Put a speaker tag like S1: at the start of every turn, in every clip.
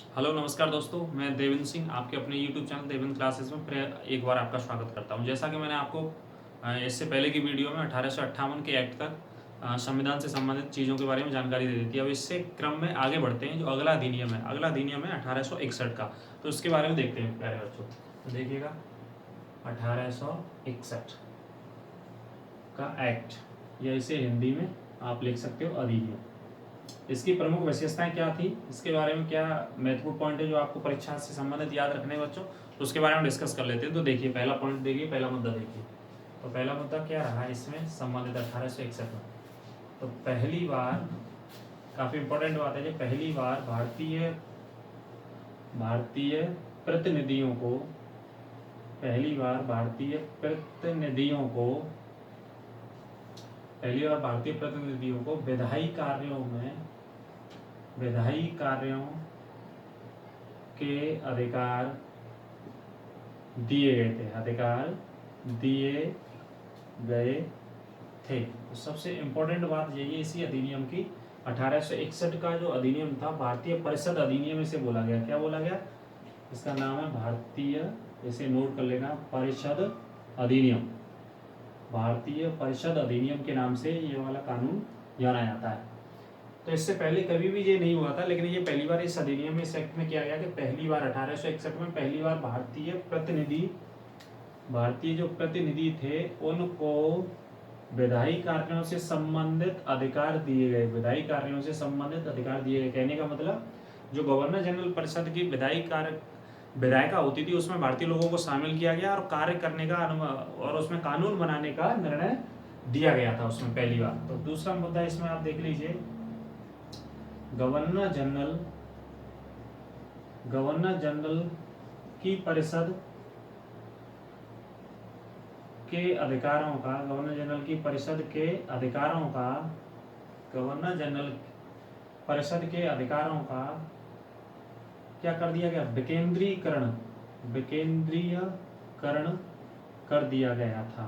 S1: Hello नमस्कार दोस्तों, मैं देवेंद्र सिंह आपके अपने यूट्यूब चैनल देवेंद्र क्लासेस में फिर एक बार आपका स्वागत करता हूं। जैसा कि मैंने आपको इससे पहले की वीडियो में 1858 के एक्ट तक संविधान से संबंधित चीज़ों के बारे में जानकारी दे दी थी। अब इससे क्रम में आगे बढ़ते हैं। जो अगला अधिनियम है 1861 का, तो उसके बारे में देखते हैं प्यारे बच्चों। तो देखिएगा 1861 का एक्ट, या इसे हिंदी में आप लिख सकते हो अधिनियम। इसकी प्रमुख विशेषताएं क्या थी, इसके बारे में क्या महत्वपूर्ण पॉइंट है जो आपको परीक्षा से संबंधित याद रखने बच्चों, तो उसके बारे में डिस्कस कर लेते हैं। तो देखिए पहला पॉइंट देखिए, पहला मुद्दा देखिए। तो पहला मुद्दा क्या रहा इसमें संबंधित 1861 में। तो पहली बार, काफी इंपॉर्टेंट बात है, पहली बार भारतीय प्रतिनिधियों को पहली बार भारतीय प्रतिनिधियों को विधायी कार्यों के अधिकार दिए गए थे। तो सबसे इम्पोर्टेंट बात यही है इसी अधिनियम की। 1861 का जो अधिनियम था, भारतीय परिषद अधिनियम इसे बोला गया। क्या बोला गया? इसका नाम है भारतीय, इसे नोट कर लेना, परिषद अधिनियम। भारतीय परिषद अधिनियम के नाम से ये वाला कानून जाना जाता है। तो इससे पहले कभी भी ये नहीं हुआ था, लेकिन ये पहली बार इस अधिनियम में, इस एक्ट में किया गया कि पहली बार 1861 में पहली बार भारतीय जो प्रतिनिधि थे उनको विधायी कार्यों से संबंधित अधिकार दिए गए। कहने का मतलब जो गवर्नर जनरल परिषद की विधायिका होती थी, उसमें भारतीय लोगों को शामिल किया गया और कार्य करने का और उसमें कानून बनाने का निर्णय दिया गया था उसमें पहली बार। तो दूसरा मुद्दा इसमें आप देख लीजिए, गवर्नर जनरल की परिषद के अधिकारों का क्या कर दिया गया? विकेंद्रीकरण कर दिया गया था।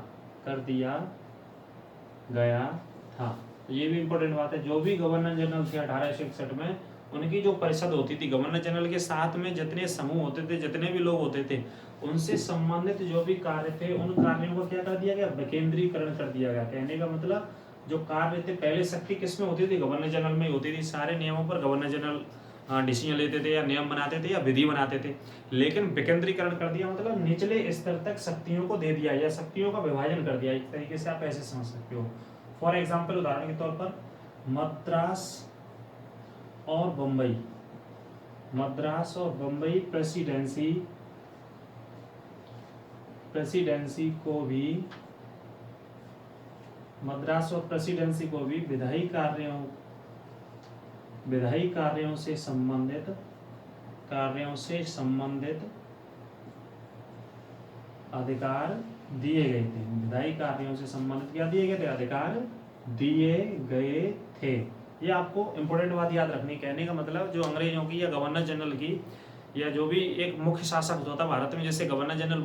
S1: तो ये भी इंपॉर्टेंट बात है। जो भी गवर्नर जनरल थे 1861 में, उनकी जो परिषद होती थी, गवर्नर जनरल के साथ में जितने समूह होते थे, जितने भी लोग होते थे, उनसे संबंधित जो भी कार्य थे, उन कार्यों को क्या कर दिया गया? विकेंद्रीकरण कर दिया गया। कहने का मतलब जो कार्य थे, पहले शक्ति किसमें होती थी? गवर्नर जनरल में होती थी। सारे नियमों पर गवर्नर जनरल डिसीजन लेते थे, या नियम बनाते थे, या विधि बनाते थे। लेकिन विकेंद्रीकरण कर दिया मतलब निचले स्तर तक शक्तियों को दे दिया, या शक्तियों का विभाजन कर दिया। एक तरीके से आप ऐसे समझ सकते हो। फॉर एग्जाम्पल, उदाहरण के तौर पर मद्रास और बम्बई प्रेसिडेंसी को भी विधायी कार्यों से संबंधित अधिकार दिए गए थे। विधायी कार्यों से संबंधित क्या दिए गए थे? अधिकार दिए गए थे। ये आपको इंपॉर्टेंट बात याद रखनी। कहने का मतलब जो अंग्रेजों की या गवर्नर जनरल की, या जो भी एक मुख्य शासक होता था भारत में, जैसे गवर्नर जनरल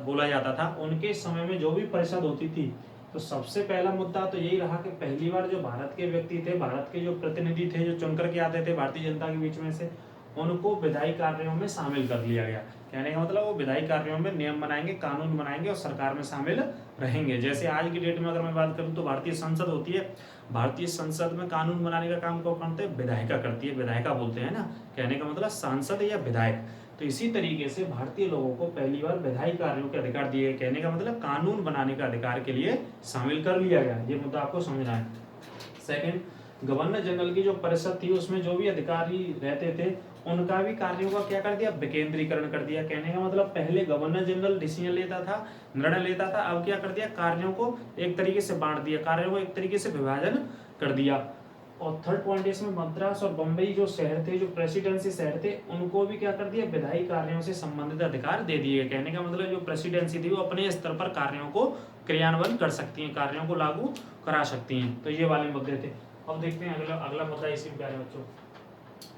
S1: बोला जाता था, उनके समय में जो भी परिषद होती थी, तो सबसे पहला मुद्दा तो यही रहा कि पहली बार जो भारत के व्यक्ति थे, भारत के जो प्रतिनिधि थे, जो चुन करके आते थे भारतीय जनता के बीच में से, उनको विधायी कार्यों में शामिल कर लिया गया। कहने का मतलब वो विधायी कार्यों में नियम बनाएंगे, कानून बनाएंगे और सरकार में शामिल रहेंगे। जैसे आज की डेट में अगर मैं बात करूं तो भारतीय संसद होती है, भारतीय संसद में कानून बनाने का काम कौन करते हैं? विधायिका करती है, विधायिका बोलते हैं ना। कहने का मतलब सांसद या विधायक। तो इसी तरीके से भारतीय लोगों को पहली बार विधायी कार्यों के अधिकार दिए। कहने का मतलब कानून बनाने का अधिकार के लिए शामिल कर लिया गया। ये मुद्दा आपको समझना है। सेकंड, गवर्नर जनरल की जो परिषद थी, उसमें जो भी अधिकारी रहते थे, उनका भी कार्यों का क्या कर दिया? विकेंद्रीकरण कर दिया। कहने का मतलब पहले गवर्नर जनरल डिसीजन लेता था, निर्णय लेता था, अब क्या कर दिया? कार्यों को एक तरीके से बांट दिया, कार्यों को एक तरीके से विभाजन कर दिया। और थर्ड पॉइंट इसमें मद्रास और बम्बई जो शहर थे, जो प्रेसिडेंसी शहर थे, उनको भी क्या कर दिया? विधायी कार्यों से संबंधित अधिकार दे दिए। कहने का मतलब जो प्रेसिडेंसी थी वो अपने स्तर पर कार्यों को क्रियान्वयन कर सकती हैं, कार्यों को लागू करा सकती हैं। तो ये वाले मुद्दे थे। अब देखते हैं अगला मुद्दा इसी में प्यारे बच्चों।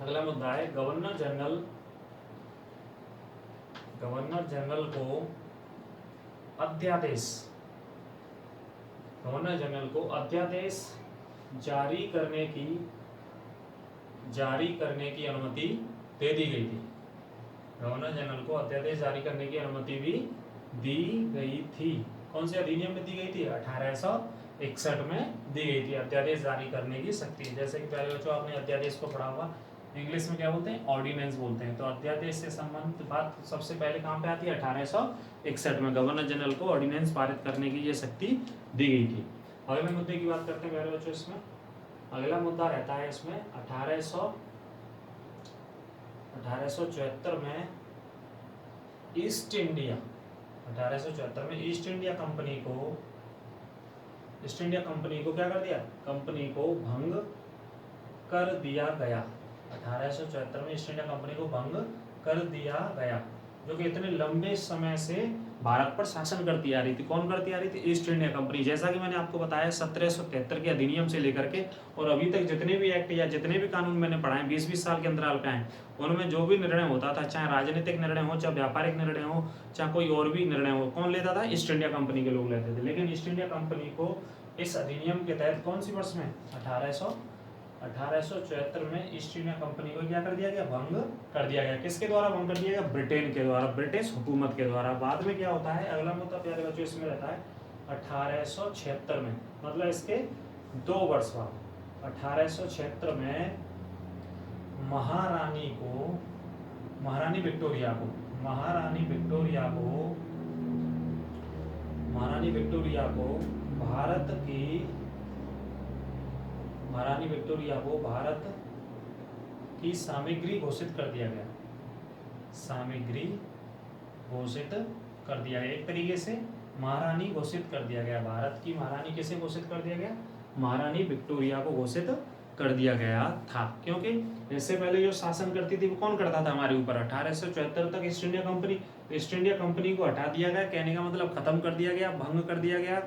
S1: अगला मुद्दा है गवर्नर जनरल को अध्यादेश जारी करने की अनुमति दे दी गई थी। गवर्नर जनरल को अध्यादेश जारी करने की अनुमति भी दी गई थी। कौन से अधिनियम में दी गई थी? 1861 में दी गई थी अध्यादेश जारी करने की शक्ति। जैसे कि प्यारे बच्चों आपने अध्यादेश को पढ़ा हुआ, इंग्लिश में क्या बोलते हैं? ऑर्डिनेंस बोलते हैं। तो अध्यादेश से संबंधित बात सबसे पहले कहाँ पे आती है? 1861 में गवर्नर जनरल को ऑर्डिनेंस पारित करने की ये शक्ति दी गई थी। अगले मुद्दे की बात करते हैं प्यारे बच्चों। इसमें अगला मुद्दा रहता है इसमें 1874 में ईस्ट इंडिया 1874 में ईस्ट इंडिया कंपनी को क्या कर दिया? कंपनी को भंग कर दिया गया। 1874 में ईस्ट इंडिया कंपनी को भंग कर दिया गया, जो कि इतने लंबे समय से भारत पर शासन करती आ रही थी। कौन करती आ रही थी? East India company. जैसा कि मैंने आपको बताया 1773 के अधिनियम से लेकर के और अभी तक जितने भी एक्ट या जितने भी कानून मैंने पढ़ाए 20-20 साल के अंतराल पे आए, उनमें जो भी निर्णय होता था, चाहे राजनीतिक निर्णय हो, चाहे व्यापारिक निर्णय हो, चाहे कोई और भी निर्णय हो, कौन लेता था? ईस्ट इंडिया कंपनी के लोग लेते थे। लेकिन ईस्ट इंडिया कंपनी को इस अधिनियम के तहत कौन सी वर्ष में? 1874 में ईस्ट इंडिया कंपनी को क्या कर दिया गया? भंग कर दिया गया। किसके द्वारा भंग कर दिया गया? ब्रिटेन के द्वारा, ब्रिटिश हुकूमत के द्वारा। बाद में क्या होता है? अगला मुद्दा प्यारे बच्चों इसमें रहता है 1876 में, मतलब इसके 2 वर्ष बाद 1876 में महारानी विक्टोरिया को भारत की सामग्री घोषित कर दिया गया। एक तरीके से महारानी घोषित कर दिया गया। भारत की महारानी किसे घोषित कर दिया गया? महारानी विक्टोरिया को घोषित कर दिया गया था। क्योंकि इससे पहले जो शासन करती थी वो कौन करता था हमारे ऊपर? 1874 तक ईस्ट इंडिया कंपनी को हटा दिया गया। कहने का मतलब खत्म कर दिया गया, भंग कर दिया गया।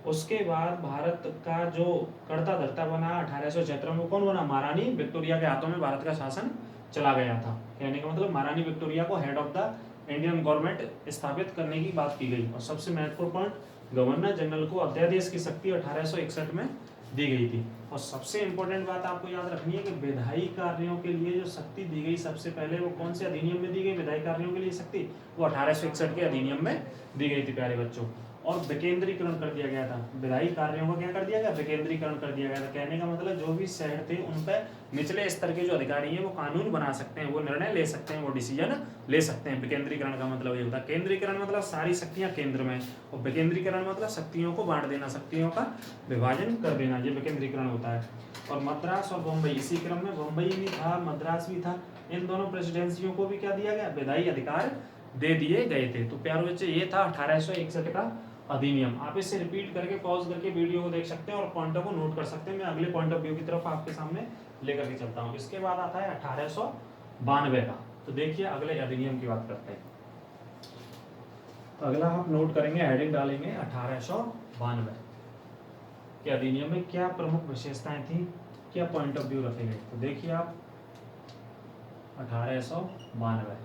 S1: उसके बाद भारत का जो कर्ता धर्ता बना 1876 में, कौन बना? महारानी विक्टोरिया के हाथों में भारत का शासन चला गया था। कहने का मतलब महारानी विक्टोरिया को head of the Indian government स्थापित करने की बात की गई। और सबसे महत्वपूर्ण पॉइंट, गवर्नर जनरल को अध्यादेश की शक्ति 1861 में दी गई थी। और सबसे इंपॉर्टेंट बात आपको याद रखनी है कि विधायी कार्यों के लिए जो शक्ति दी गई सबसे पहले, वो कौन से अधिनियम में दी गई? विधायी कार्यों के लिए शक्ति वो 1861 के अधिनियम में दी गई थी प्यारे बच्चों। और विकेंद्रीकरण कर दिया गया था। विधायी कार्यों को क्या कर दिया गया? विकेंद्रीकरण कर दिया गया था। कहने का मतलब जो भी शहर थे उन पर निचले स्तर के जो अधिकारी हैं वो कानून बना सकते हैं, वो निर्णय ले सकते हैं, वो डिसीजन ले सकते हैं। विकेंद्रीकरण का मतलब ये होता है। केंद्रीकरण मतलब सारी शक्तियां केंद्र में, और विकेंद्रीकरण मतलब शक्तियों को बांट देना, शक्तियों का विभाजन कर देना, ये विकेंद्रीकरण होता है। और मद्रास और बम्बई, इसी क्रम में बम्बई भी था, मद्रास भी था। इन दोनों प्रेसिडेंसियों को भी क्या दिया गया? विधायी अधिकार दे दिए गए थे। तो प्यारे बच्चे ये था 1861 का अधिनियम। आप इसे रिपीट करके पॉज करके वीडियो को देख सकते हैं और पॉइंटों को नोट कर सकते हैं। मैं अगले पॉइंट ऑफ व्यू की तरफ आपके सामने लेकर के चलता हूँ। इसके बाद आता है 1892 का। तो देखिए अगले अधिनियम की बात करते हैं। तो अगला आप नोट करेंगे, हेडिंग डालेंगे 1892 के अधिनियम में क्या प्रमुख विशेषताएं थी, क्या पॉइंट ऑफ व्यू रखे गए। तो देखिए आप 1892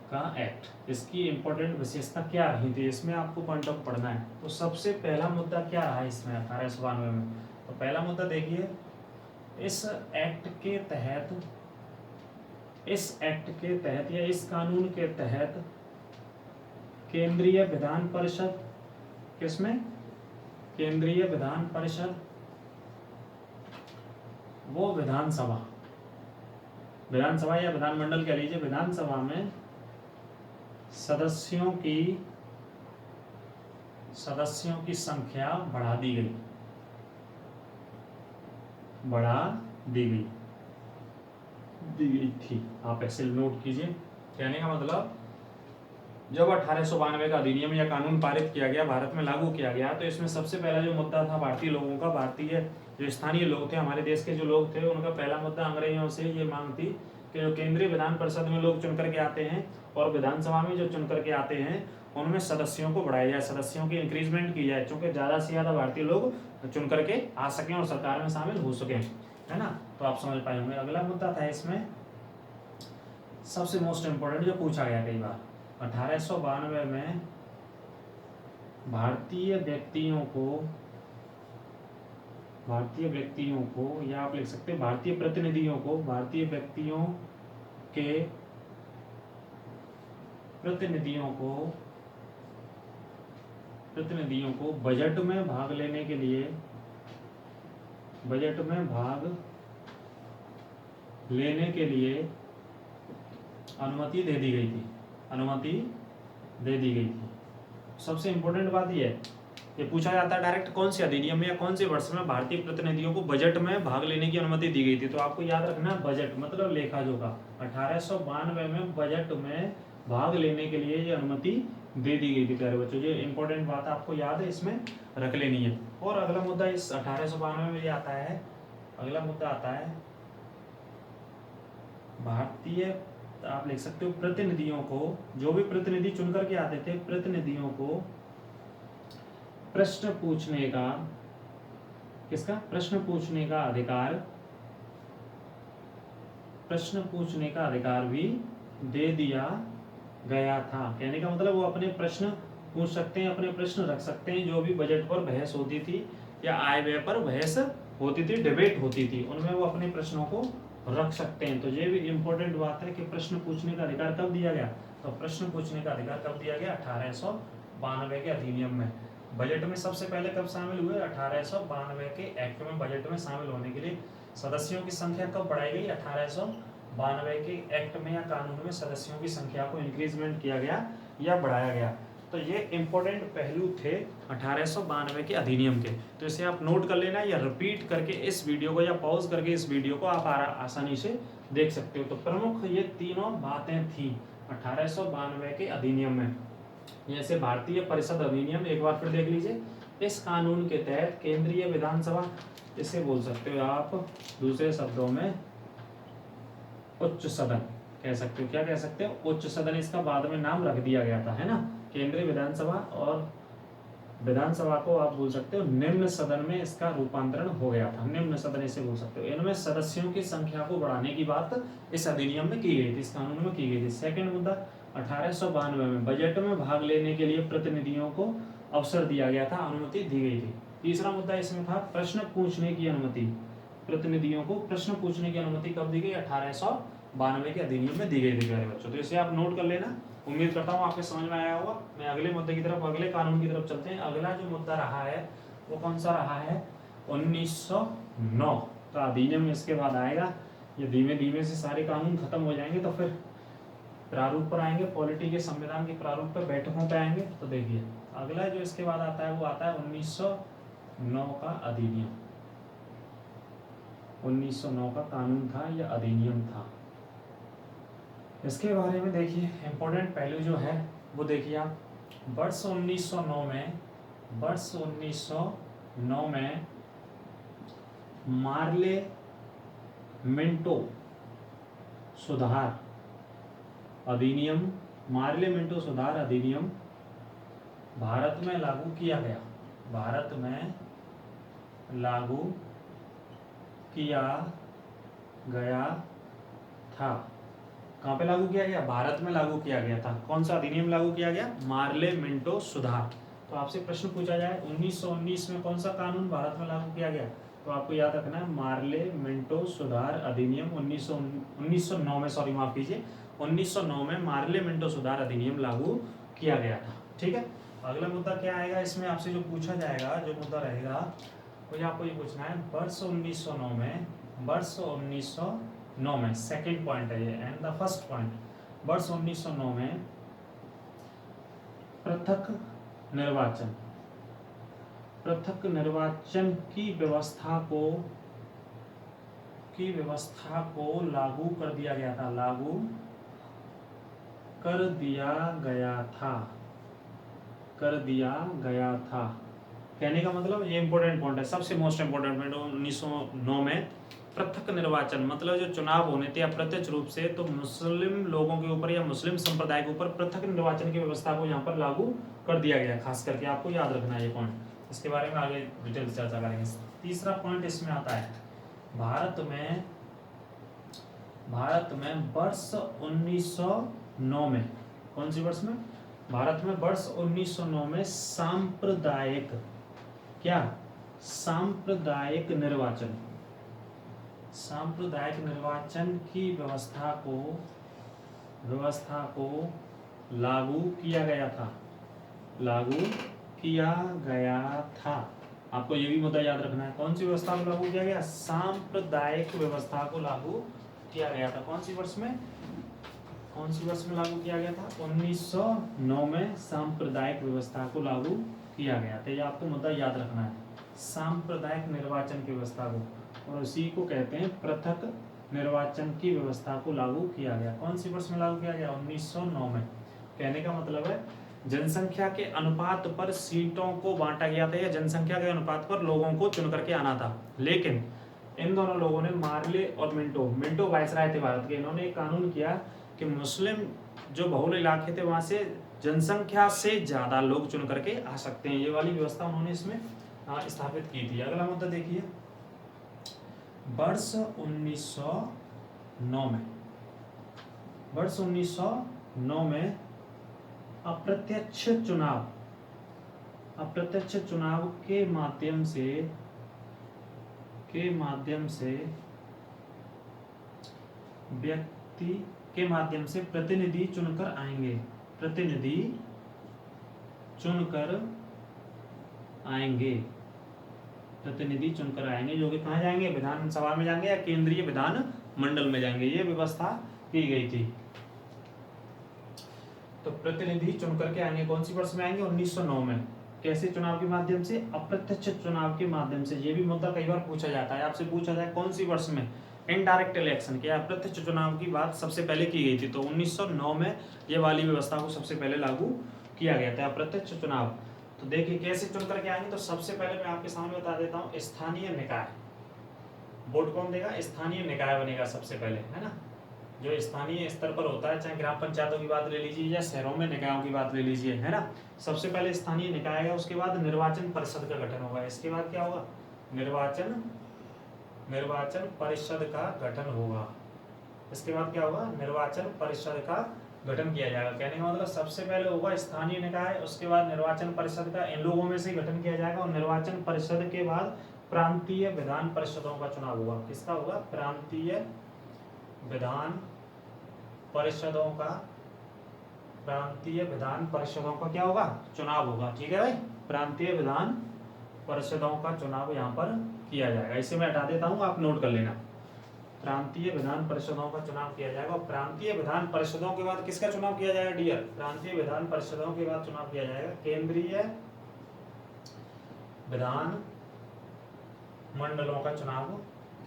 S1: का एक्ट, इसकी इंपॉर्टेंट विशेषता क्या रही थी, इसमें आपको पॉइंट ऑफ पढ़ना है। तो सबसे पहला मुद्दा क्या रहा इसमें 1892 में? तो पहला मुद्दा देखिए, इस एक्ट के तहत या इस कानून के तहत केंद्रीय विधान परिषद, किसमें? केंद्रीय विधान परिषद, वो विधानसभा या विधानमंडल कह लीजिए, विधानसभा में सदस्यों की संख्या बढ़ा दी गई थी। आप ऐसे नोट कीजिए। कहने का मतलब जब 1892 का अधिनियम या कानून पारित किया गया, भारत में लागू किया गया, तो इसमें सबसे पहला जो मुद्दा था भारतीय लोगों का, भारतीय जो स्थानीय लोग थे, हमारे देश के जो लोग थे, उनका पहला मुद्दा अंग्रेजों से ये मांग थी कि जो केंद्रीय विधान परिषद में लोग चुन करके आते हैं और विधानसभा में जो चुन करके आते हैं उनमें सदस्यों को बढ़ाया जाए, सदस्यों की इंक्रीजमेंट की जाए, चूंकि ज़्यादा से ज़्यादा भारतीय लोग चुन करके आ सकें और सरकार में शामिल हो सकें, है ना। तो आप समझ पाए होंगे। अगला मुद्दा था इसमें सबसे मोस्ट इम्पोर्टेंट जो पूछा गया कई बार, 1892 में भारतीय व्यक्तियों को या आप लिख सकते हैं भारतीय प्रतिनिधियों को, भारतीय व्यक्तियों के प्रतिनिधियों को बजट में भाग लेने के लिए अनुमति दे दी गई थी। सबसे इंपॉर्टेंट बात ये पूछा जाता है डायरेक्ट कौन से अधिनियम में या कौन से वर्ष में भारतीय प्रतिनिधियों को बजट में भाग लेने की अनुमति दी गई थी। तो आपको याद रखना है बजट मतलब लेखा जोखा। 1892 में बजट में भाग लेने के लिए ये अनुमति दे दी गई थी प्यारे बच्चों। ये इंपॉर्टेंट बात आपको याद है, इसमें रख लेनी है। और अगला मुद्दा इस 1892 में ये आता है, अगला मुद्दा आता है भारतीय, आप लिख सकते हो प्रतिनिधियों को, जो भी प्रतिनिधि चुन करके आते थे, प्रतिनिधियों को प्रश्न पूछने का अधिकार भी दे दिया गया था। कहने का मतलब वो अपने प्रश्न पूछ सकते हैं, अपने प्रश्न रख सकते हैं। जो भी बजट पर बहस होती थी या आय व्यय पर बहस होती थी, डिबेट होती थी, उनमें वो अपने प्रश्नों को रख सकते हैं। तो ये भी इंपॉर्टेंट बात है कि प्रश्न पूछने का अधिकार कब दिया गया। तो प्रश्न पूछने का अधिकार कब दिया गया? 1892 के अधिनियम में। बजट में सबसे पहले कब शामिल हुए? 1892 के एक्ट में बजट में शामिल होने के लिए सदस्यों की संख्या कब बढ़ाई गई? 1892 के एक्ट में या कानून में सदस्यों की संख्या को इंक्रीजमेंट किया गया या बढ़ाया गया। तो ये इंपॉर्टेंट पहलू थे 1892 के अधिनियम के। तो इसे आप नोट कर लेना या रिपीट करके इस वीडियो को या पॉज करके इस वीडियो को आप आसानी से देख सकते हो। तो प्रमुख ये तीनों बातें थी 1892 के अधिनियम में। जैसे भारतीय परिषद अधिनियम, एक बार फिर देख लीजिए। इस कानून के तहत केंद्रीय विधानसभा, इसे बोल सकते हो आप दूसरे शब्दों में उच्च सदन कह सकते हो। क्या कह सकते हो? उच्च सदन। इसका बाद में नाम रख दिया गया था, है ना। केंद्रीय विधानसभा और विधानसभा को आप बोल सकते हो निम्न सदन में इसका रूपांतरण हो गया था। निम्न सदन इसे बोल सकते हो। इनमें सदस्यों की संख्या को बढ़ाने की बात इस अधिनियम में की गई थी, इस कानून में की गई थी। सेकंड मुद्दा, 1892 में बजट में भाग लेने के लिए प्रतिनिधियों को अवसर दिया गया था, अनुमति दी गई थी। तीसरा मुद्दा इसमें था प्रश्न पूछने की अनुमति। प्रतिनिधियों को प्रश्न पूछने की अनुमति कब दी गई? 1892 के अधिनियम में दी गई थी प्यारे बच्चों। तो इसे आप नोट कर लेना। उम्मीद करता हूँ आपके समझ में आया होगा। मैं अगले मुद्दे की तरफ, अगले कानून की तरफ चलते हैं। अगला जो मुद्दा रहा है वो कौन सा रहा है? 1909 का अधिनियम इसके बाद आएगा। ये धीमे धीमे से सारे कानून खत्म हो जाएंगे तो फिर प्रारूप पर आएंगे, पॉलिटी के संविधान के प्रारूप पर बैठकों पे आएंगे। तो देखिए अगला जो इसके बाद आता है वो आता है 1909 का अधिनियम। 1909 का कानून था या अधिनियम था। इसके बारे में देखिए इंपॉर्टेंट पहलू जो है वो देखिए आप। वर्ष 1909 में मार्लेमेंटो सुधार अधिनियम भारत में लागू किया गया। भारत में लागू किया गया था। कहाँ पे लागू किया गया? भारत में लागू किया गया था। कौन सा अधिनियम लागू किया गया? मार्लेमेंटो सुधार। तो आपसे प्रश्न पूछा जाए 1919 में कौन सा कानून भारत में लागू किया गया, तो आपको याद रखना है मार्लेमेंटो सुधार अधिनियम 1909 में, सॉरी माफ कीजिए, 1909 में मार्लेमेंटो सुधार अधिनियम लागू किया गया था। ठीक है। अगला मुद्दा क्या आएगा इसमें आपसे जो पूछा जाएगा, जो मुद्दा रहेगा वो आपको ये पूछना है वर्ष 1909 में सेकंड पॉइंट है ये एंड द फर्स्ट पॉइंट। वर्ष 1909 में पृथक निर्वाचन की व्यवस्था को लागू कर दिया गया था। कहने का मतलब ये इंपॉर्टेंट पॉइंट है, सबसे मोस्ट इंपॉर्टेंट पॉइंट। 1909 में पृथक निर्वाचन मतलब जो चुनाव होने थे अप्रत्यक्ष रूप से, तो मुस्लिम लोगों के ऊपर या मुस्लिम संप्रदाय के ऊपर पृथक निर्वाचन की व्यवस्था को यहाँ पर लागू कर दिया गया। खास करके आपको याद रखना है ये पॉइंट, इसके बारे में आगे डिटेल चर्चा करेंगे। तीसरा पॉइंट इसमें आता है भारत में वर्ष 1909 में, कौन सी वर्ष में? भारत में वर्ष 1909 में सांप्रदायिक निर्वाचन की व्यवस्था को व्यवस्था को लागू किया गया था, लागू किया गया था। आपको ये भी मुद्दा याद रखना है, कौन सी व्यवस्था को लागू किया गया? सांप्रदायिक व्यवस्था को लागू किया गया था। कौन सी वर्ष में, कौन सी वर्ष में लागू किया गया था? 1909 में सांप्रदायिक व्यवस्था को लागू किया गया था। ये आपको मुद्दा याद रखना है, सांप्रदायिक निर्वाचन की व्यवस्था को, और उसी को कहते हैं पृथक निर्वाचन की व्यवस्था को लागू किया गया। कौन सी वर्ष में लागू किया गया? 1909 में। कहने का मतलब है जनसंख्या के अनुपात पर सीटों को बांटा गया था, या जनसंख्या के अनुपात पर लोगों को चुन करके आना था। लेकिन इन दोनों लोगों ने, मार्ले और मिंटो वायसराय थे भारत के, इन्होंने एक कानून किया कि मुस्लिम जो बहुल इलाके थे वहां से जनसंख्या से ज्यादा लोग चुन करके आ सकते हैं। ये वाली व्यवस्था उन्होंने इसमें स्थापित की थी। अगला मुद्दा देखिए, वर्ष 1909 में, वर्ष 1909 में अप्रत्यक्ष चुनाव, अप्रत्यक्ष चुनाव के माध्यम से व्यक्ति के माध्यम से प्रतिनिधि चुनकर आएंगे, प्रतिनिधि चुनकर आएंगे, प्रतिनिधि चुनकर आएंगे, जो कि कहाँ जाएंगे? विधानसभा में जाएंगे या केंद्रीय विधान मंडल में जाएंगे। ये व्यवस्था की गई थी। तो प्रतिनिधि चुनकर के आएंगे, कौन सी वर्ष में आएंगे? 1909 में। कैसे चुनाव के माध्यम से? अप्रत्यक्ष चुनाव के माध्यम से। ये भी मुद्दा कई बार पूछा जाता है, आपसे पूछा जाए कौन सी वर्ष में इनडायरेक्ट इलेक्शन के अप्रत्यक्ष चुनाव की बात सबसे पहले की गई थी। तो 1909 में ये वाली व्यवस्था को सबसे पहले लागू किया गया था, अप्रत्यक्ष चुनाव। तो देखिए कैसे चुन करके आएंगे। तो सबसे पहले मैं आपके सामने बता देता हूँ, स्थानीय निकाय। वोट कौन देगा? स्थानीय निकाय बनेगा सबसे पहले, है ना। जो स्थानीय स्तर पर होता है, चाहे ग्राम पंचायतों की बात ले लीजिए या शहरों में निकायों की बात ले लीजिए, है ना। सबसे पहले स्थानीय निकाय है, उसके बाद निर्वाचन परिषद का गठन होगा। इसके बाद क्या होगा? निर्वाचन परिषद का गठन होगा। इसके बाद क्या होगा? निर्वाचन परिषद का गठन किया जाएगा। कहने का मतलब सबसे पहले होगा स्थानीय निकाय, उसके बाद निर्वाचन परिषद का, इन लोगों में से गठन किया जाएगा। और निर्वाचन परिषद के बाद प्रांतीय विधान परिषदों का चुनाव होगा। किसका होगा? प्रांतीय विधान परिषदों का, प्रांतीय विधान परिषदों का क्या होगा? चुनाव होगा। ठीक है भाई, प्रांतीय विधान परिषदों का चुनाव यहाँ पर किया जाएगा। इसे मैं हटा देता हूँ, आप नोट कर लेना। प्रांतीय विधान परिषदों का चुनाव किया जाएगा। और प्रांतीय विधान परिषदों के बाद किसका चुनाव किया जाएगा डियर? प्रांतीय विधान परिषदों के बाद चुनाव किया जाएगा केंद्रीय विधान मंडलों का चुनाव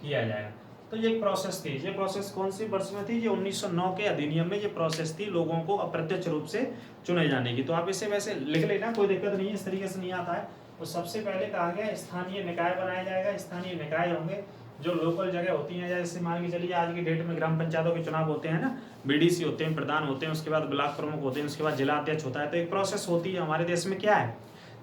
S1: किया जाएगा। तो ये एक प्रोसेस थी। ये प्रोसेस कौन सी वर्ष में थी? ये 1909 के अधिनियम में ये प्रोसेस थी लोगों को अप्रत्यक्ष रूप से चुने जाने की। तो आप इसे वैसे लिख लेना, कोई दिक्कत नहीं है, इस तरीके से नहीं आता है। तो सबसे पहले कहा गया स्थानीय निकाय बनाया जाएगा। स्थानीय निकाय होंगे जो लोकल जगह होती हैं, जैसे मान के चलिए आज की डेट में ग्राम पंचायतों के चुनाव होते हैं ना, बीडीसी होते हैं, प्रधान होते हैं, उसके बाद ब्लॉक प्रमुख होते हैं, उसके बाद जिला अध्यक्ष होता है। तो एक प्रोसेस होती है। हमारे देश में क्या है?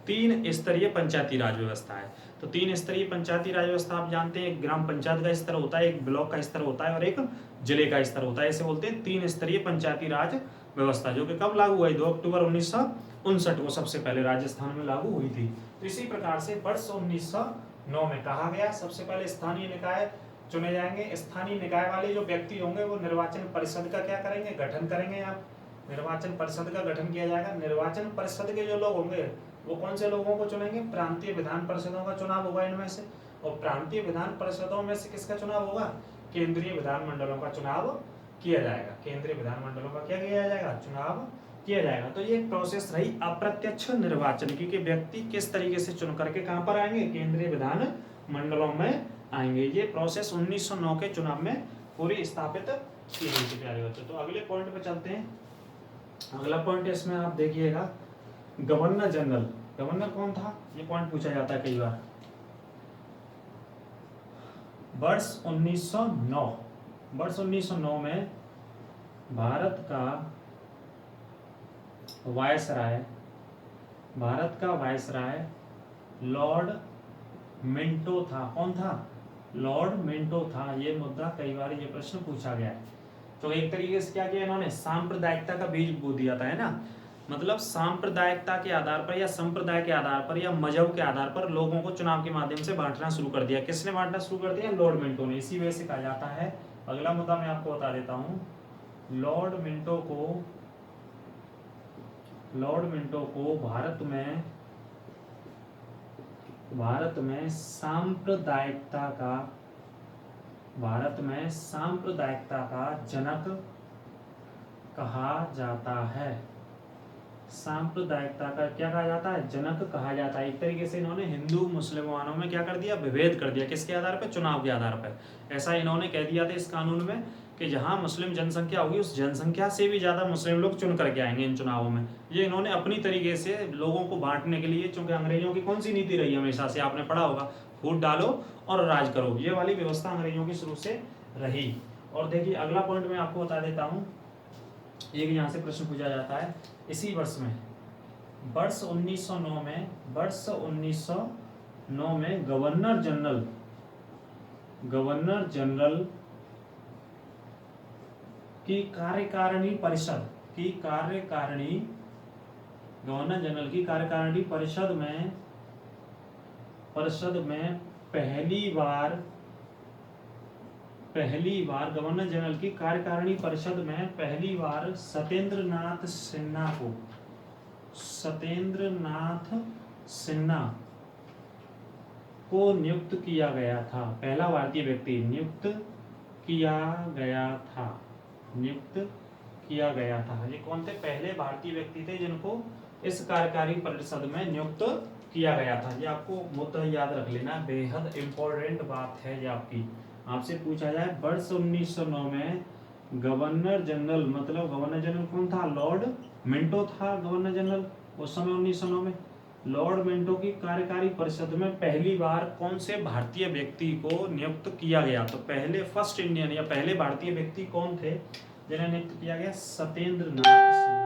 S1: 3 स्तरीय पंचायती राज व्यवस्था है। तो 3 स्तरीय पंचायती राज व्यवस्था आप जानते हैं, एक ग्राम पंचायत का स्तर होता है, एक ब्लॉक का स्तर होता है और एक जिले का स्तर होता है। इसे बोलते हैं 3 स्तरीय पंचायती राज व्यवस्था, जो कि कब लागू हुई? 2 अक्टूबर 1959 को सबसे पहले राजस्थान में लागू हुई थी। तो इसी प्रकार से वर्ष 1909 में कहा गया सबसे पहले स्थानीय निकाय चुने जाएंगे। स्थानीय निकाय वाले जो व्यक्ति होंगे वो निर्वाचन परिषद का क्या करेंगे? गठन करेंगे। आप निर्वाचन परिषद का गठन किया जाएगा। निर्वाचन परिषद के जो लोग होंगे वो कौन से लोगों को चुनेंगे? प्रांतीय विधान परिषदों का चुनाव होगा इनमें से। और प्रांतीय विधान परिषदों में से किसका चुनाव होगा? केंद्रीय विधान मंडलों का चुनाव किया जाएगा। केंद्रीय विधान मंडलों का क्या किया जाएगा? चुनाव किया जाएगा। तो ये प्रोसेस रही अप्रत्यक्ष निर्वाचन की, कि व्यक्ति किस तरीके से चुन करके कहां पर आएंगे? केंद्रीय विधान मंडलों में आएंगे। ये प्रोसेस 1909 के चुनाव में पूरी स्थापित की गई थी प्यारे बच्चों। तो अगले पॉइंट पे चलते हैं। अगला पॉइंट इसमें आप देखिएगा, गवर्नर जनरल। गवर्नर कौन था? ये पॉइंट पूछा जाता है कई बार। वर्ष 1909 में भारत का वायसराय लॉर्ड मिंटो था। कौन था? लॉर्ड मिंटो था। ये मुद्दा कई बार ये प्रश्न पूछा गया है। तो एक तरीके से क्या किया इन्होंने? सांप्रदायिकता का बीज बो दिया था, है ना। मतलब सांप्रदायिकता के आधार पर या संप्रदाय के आधार पर या मजहब के आधार पर लोगों को चुनाव के माध्यम से बांटना शुरू कर दिया। किसने बांटना शुरू कर दिया? लॉर्ड मिंटो ने। इसी वजह से कहा जाता है, अगला मुद्दा मैं आपको बता देता हूँ, लॉर्ड मिंटो को भारत में सांप्रदायिकता का जनक कहा जाता है। सांप्रदायिकता का क्या कहा जाता है? जनक कहा जाता है। एक तरीके से इन्होंने हिंदू मुसलमानों में क्या कर दिया? विभेद कर दिया। किसके आधार पर? चुनाव के आधार पर। ऐसा इन्होंने कह दिया था इस कानून में कि जहां मुस्लिम जनसंख्या होगी उस जनसंख्या से भी ज्यादा मुस्लिम लोग चुन करके आएंगे इन चुनावों में। ये इन्होंने अपनी तरीके से लोगों को बांटने के लिए, चूंकि अंग्रेजों की कौन सी नीति रही हमेशा से, आपने पढ़ा होगा, फूट डालो और राज करो, ये वाली व्यवस्था अंग्रेजों की शुरू से रही। और देखिए अगला पॉइंट मैं आपको बता देता हूँ, एक यहाँ से प्रश्न पूछा जाता है इसी वर्ष में, वर्ष 1909 में गवर्नर जनरल की कार्यकारिणी परिषद में गवर्नर जनरल की कार्यकारिणी परिषद में पहली बार सत्येंद्र नाथ सिन्हा को नियुक्त किया गया था। पहला भारतीय व्यक्ति नियुक्त किया गया था। ये कौन थे? पहले भारतीय व्यक्ति थे जिनको इस कार्यकारी परिषद में नियुक्त किया गया था। ये आपको मुद्दा याद रख लेना, बेहद इंपॉर्टेंट बात है ये आपकी। आपसे पूछा जाए वर्ष 1909 में गवर्नर जनरल कौन था? लॉर्ड मिंटो था गवर्नर जनरल उस समय 1909 में। लॉर्ड मिंटो की कार्यकारी परिषद में पहली बार कौन से भारतीय व्यक्ति को नियुक्त किया गया? तो पहले फर्स्ट इंडियन या पहले भारतीय व्यक्ति कौन थे जिन्हें नियुक्त किया गया? सत्येंद्र नाथ सिन्हा।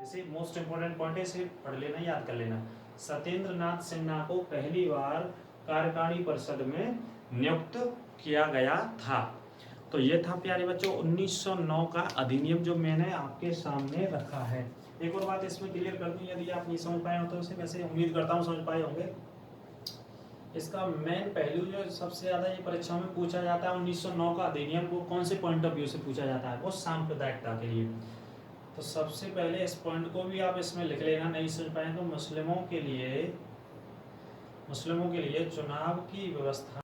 S1: इसे मोस्ट इंपोर्टेंट पॉइंट है, इसे पढ़ लेना, याद कर लेना। सत्येंद्र नाथ सिन्हा को पहली बार कार्यकारी परिषद में नियुक्त किया गया था। तो ये था प्यारे बच्चों 1909 का अधिनियम जो मैंने आपके सामने रखा है। एक और बात इसमें क्लियर कर दूं, यदि आप नहीं समझ पाए हो तो उसे वैसे उम्मीद करता हूँ समझ पाए होंगे। इसका मेन पहलू जो सबसे ज्यादा ये परीक्षा में पूछा जाता है 1909 का अधिनियम, वो कौन से पॉइंट ऑफ व्यू से पूछा जाता है? वो सांप्रदायिकता के लिए। तो सबसे पहले इस पॉइंट को भी आप इसमें लिख लेना, नहीं समझ पाए तो मुस्लिमों के लिए चुनाव की व्यवस्था